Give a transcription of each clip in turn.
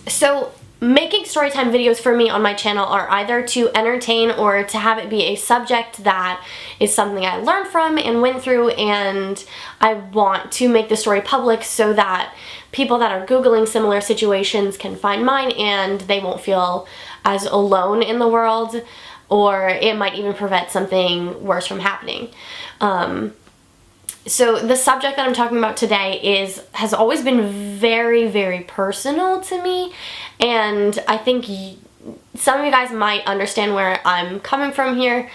So making storytime videos for me on my channel are either to entertain or to have it be a subject that is something I learned from and went through, and I want to make the story public so that people that are Googling similar situations can find mine and they won't feel as alone in the world, or it might even prevent something worse from happening. So the subject that I'm talking about today has always been very, very personal to me, and I think some of you guys might understand where I'm coming from here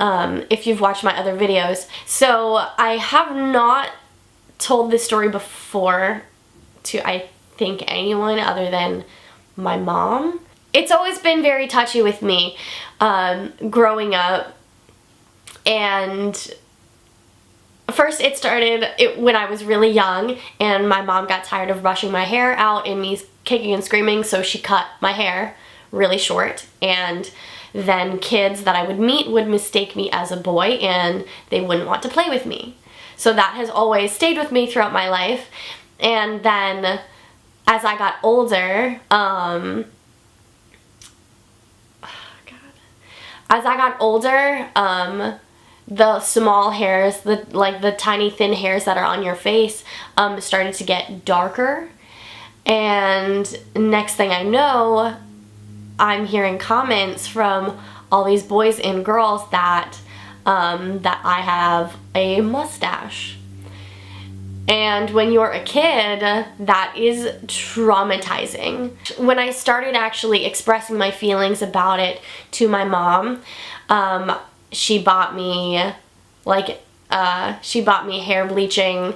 if you've watched my other videos. So I have not told this story before to, I think, anyone other than my mom. It's always been very touchy with me growing up, and first it started when I was really young and my mom got tired of brushing my hair out and me kicking and screaming, so she cut my hair really short, and then kids that I would meet would mistake me as a boy and they wouldn't want to play with me. So that has always stayed with me throughout my life. And then as I got older, the small hairs, the tiny thin hairs that are on your face started to get darker, and next thing I know, I'm hearing comments from all these boys and girls that I have a mustache. And when you're a kid, that is traumatizing. When I started actually expressing my feelings about it to my mom, she bought me hair bleaching,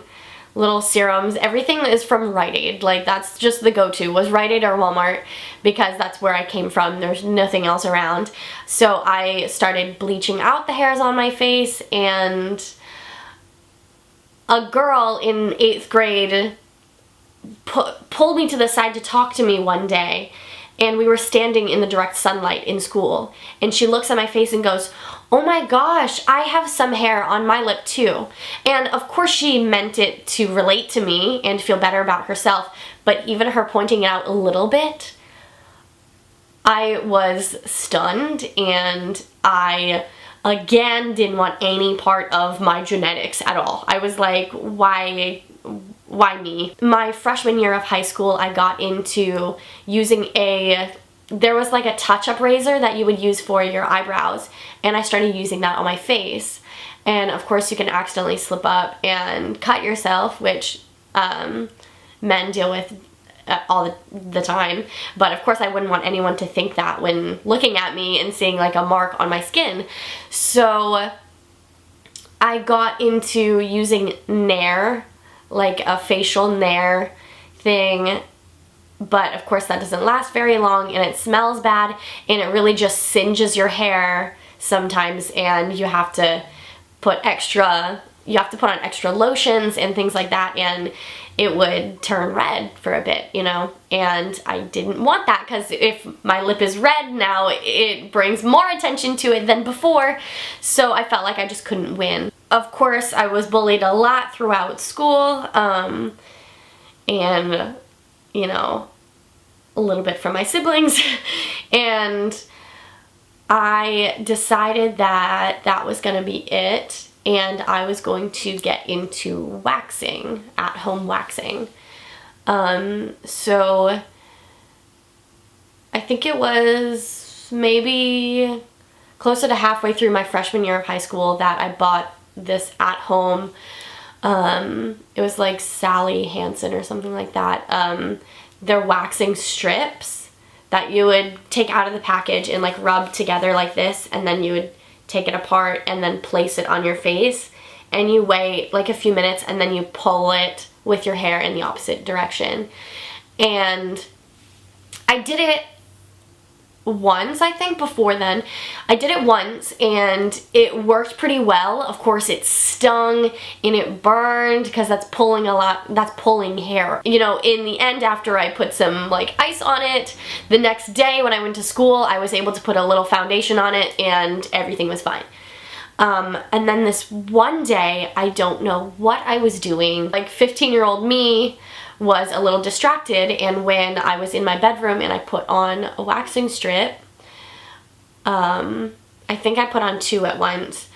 little serums. Everything is from Rite Aid. Like, that's just the go-to, was Rite Aid or Walmart, because that's where I came from. There's nothing else around. So I started bleaching out the hairs on my face, and a girl in 8th grade pulled me to the side to talk to me one day, and we were standing in the direct sunlight in school, and she looks at my face and goes, "Oh my gosh, I have some hair on my lip too." And of course she meant it to relate to me and feel better about herself, but even her pointing it out a little bit, I was stunned, and I again didn't want any part of my genetics at all. I was like, why me? My freshman year of high school, I got into using there was like a touch-up razor that you would use for your eyebrows, and I started using that on my face. And of course you can accidentally slip up and cut yourself, which men deal with all the time, but of course I wouldn't want anyone to think that when looking at me and seeing like a mark on my skin. So I got into using nair, like a facial nair thing, but of course that doesn't last very long, and it smells bad, and it really just singes your hair sometimes, and you have to put on extra lotions and things like that, and it would turn red for a bit, you know, and I didn't want that, because if my lip is red now, it brings more attention to it than before, so I felt like I just couldn't win. Of course, I was bullied a lot throughout school, and, you know, a little bit from my siblings, and I decided that that was gonna be it, and I was going to get into waxing, at-home waxing. So I think it was maybe closer to halfway through my freshman year of high school that I bought this at-home, it was like Sally Hansen or something like that. They're waxing strips that you would take out of the package and like rub together like this, and then you would take it apart and then place it on your face, and you wait like a few minutes and then you pull it with your hair in the opposite direction. And I did it once, I think, before then. I did it once and it worked pretty well. Of course it stung and it burned because that's pulling hair. You know, in the end, after I put some like ice on it, the next day when I went to school, I was able to put a little foundation on it and everything was fine. And then this one day, I don't know what I was doing, like 15-year-old me was a little distracted, and when I was in my bedroom and I put on a waxing strip, I think I put on 2 at once,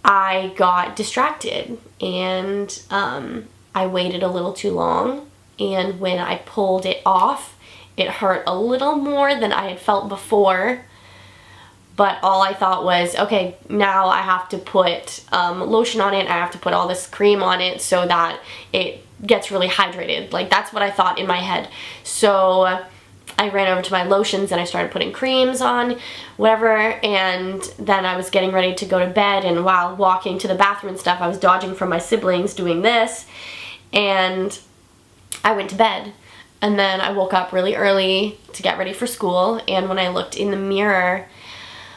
I got distracted, and I waited a little too long, and when I pulled it off, it hurt a little more than I had felt before. But all I thought was, okay, now I have to put lotion on it, I have to put all this cream on it so that it gets really hydrated. Like, that's what I thought in my head. So I ran over to my lotions and I started putting creams on, whatever, and then I was getting ready to go to bed, and while walking to the bathroom and stuff, I was dodging from my siblings doing this, and I went to bed. And then I woke up really early to get ready for school, and when I looked in the mirror,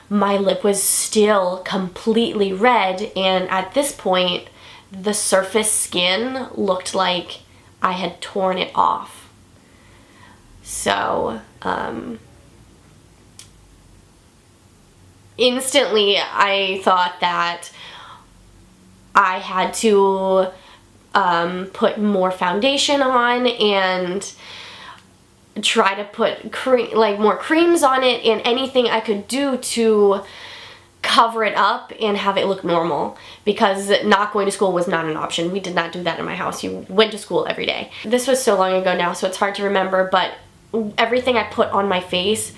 my lip was still completely red, and at this point, the surface skin looked like I had torn it off. So, instantly I thought that I had to put more foundation on and try to put more creams on it, and anything I could do to cover it up and have it look normal, because not going to school was not an option. We did not do that in my house. You went to school every day. This was so long ago now, so it's hard to remember, but everything I put on my face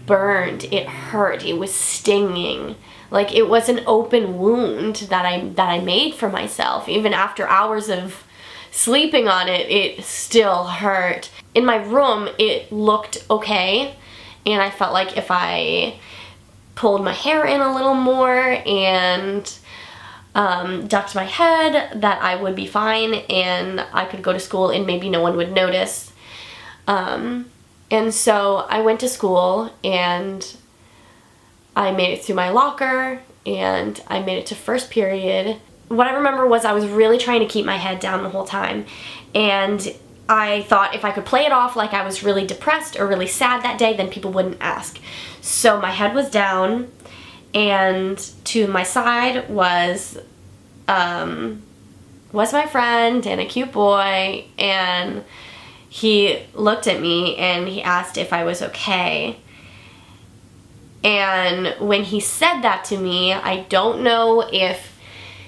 burned. It hurt. It was stinging. Like, it was an open wound that I made for myself. Even after hours of sleeping on it, it still hurt. In my room, it looked okay, and I felt like if I pulled my hair in a little more and ducked my head, that I would be fine and I could go to school and maybe no one would notice. And so I went to school and I made it through my locker and I made it to first period. What I remember was I was really trying to keep my head down the whole time, and I thought if I could play it off like I was really depressed or really sad that day, then people wouldn't ask. So my head was down, and to my side was my friend and a cute boy, and he looked at me and he asked if I was okay. And when he said that to me, I don't know if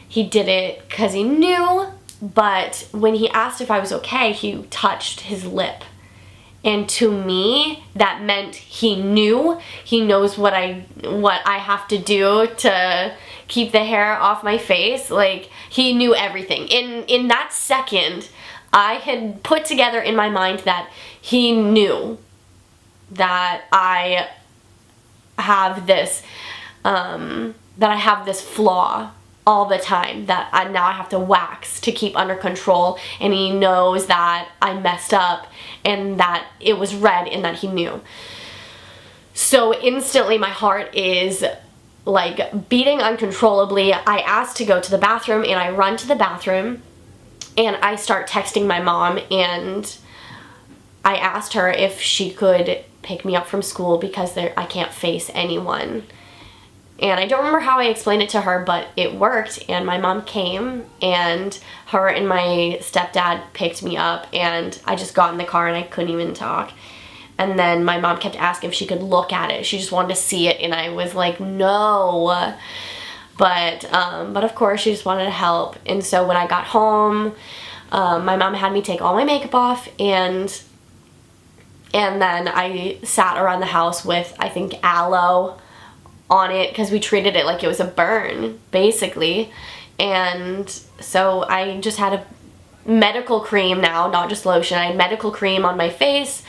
he did it because he knew, but when he asked if I was okay, he touched his lip. And to me, that meant he knew. He knows what I have to do to keep the hair off my face. Like, he knew everything. In that second, I had put together in my mind that he knew that I have this flaw all the time, that now I have to wax to keep under control, and he knows that I messed up and that it was red and that he knew. So instantly my heart is like beating uncontrollably. I asked to go to the bathroom, and I run to the bathroom and I start texting my mom, and I asked her if she could pick me up from school because I can't face anyone. And I don't remember how I explained it to her, but it worked, and my mom came, and her and my stepdad picked me up, and I just got in the car and I couldn't even talk. And then my mom kept asking if she could look at it. She just wanted to see it, and I was like, no. But of course she just wanted to help. And so when I got home, my mom had me take all my makeup off, and then I sat around the house with, I think, aloe on it, because we treated it like it was a burn, basically. And so I just had a medical cream now, not just lotion. I had medical cream on my face,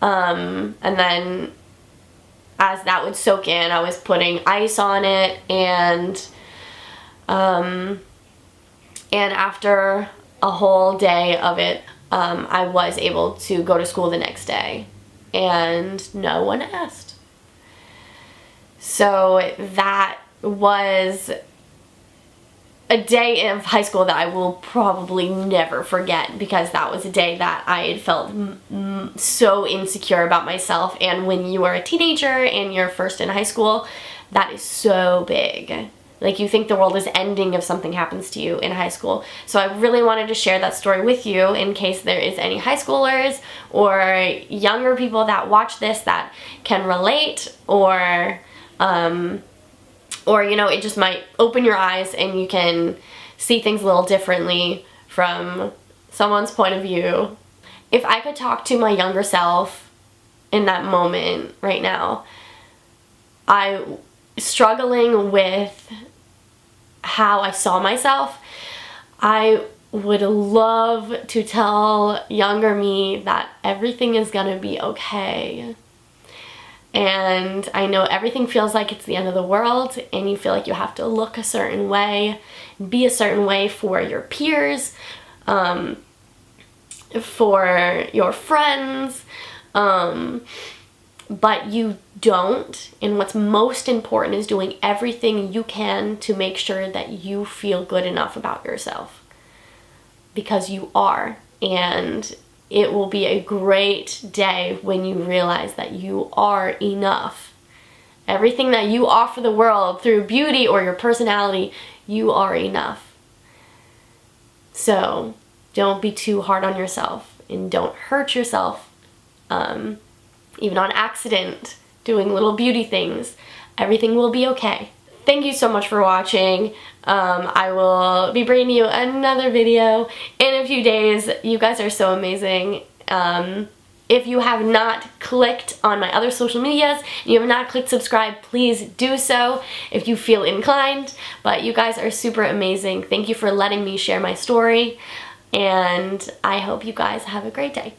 and then as that would soak in, I was putting ice on it, and after a whole day of it, I was able to go to school the next day, and no one asked. So that was a day of high school that I will probably never forget, because that was a day that I had felt so insecure about myself. And when you are a teenager and you're first in high school, that is so big. Like, you think the world is ending if something happens to you in high school. So I really wanted to share that story with you in case there is any high schoolers or younger people that watch this that can relate, or you know, it just might open your eyes and you can see things a little differently from someone's point of view. If I could talk to my younger self in that moment right now, struggling with how I saw myself, I would love to tell younger me that everything is gonna be okay. And I know everything feels like it's the end of the world, and you feel like you have to look a certain way, be a certain way for your peers, for your friends, but you don't. And what's most important is doing everything you can to make sure that you feel good enough about yourself, because you are. And it will be a great day when you realize that you are enough. Everything that you offer the world through beauty or your personality, you are enough. So don't be too hard on yourself, and don't hurt yourself, even on accident, doing little beauty things. Everything will be okay. Thank you so much for watching. I will be bringing you another video in a few days. You guys are so amazing. If you have not clicked on my other social medias, and you have not clicked subscribe, please do so if you feel inclined. But you guys are super amazing. Thank you for letting me share my story, and I hope you guys have a great day.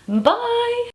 Bye!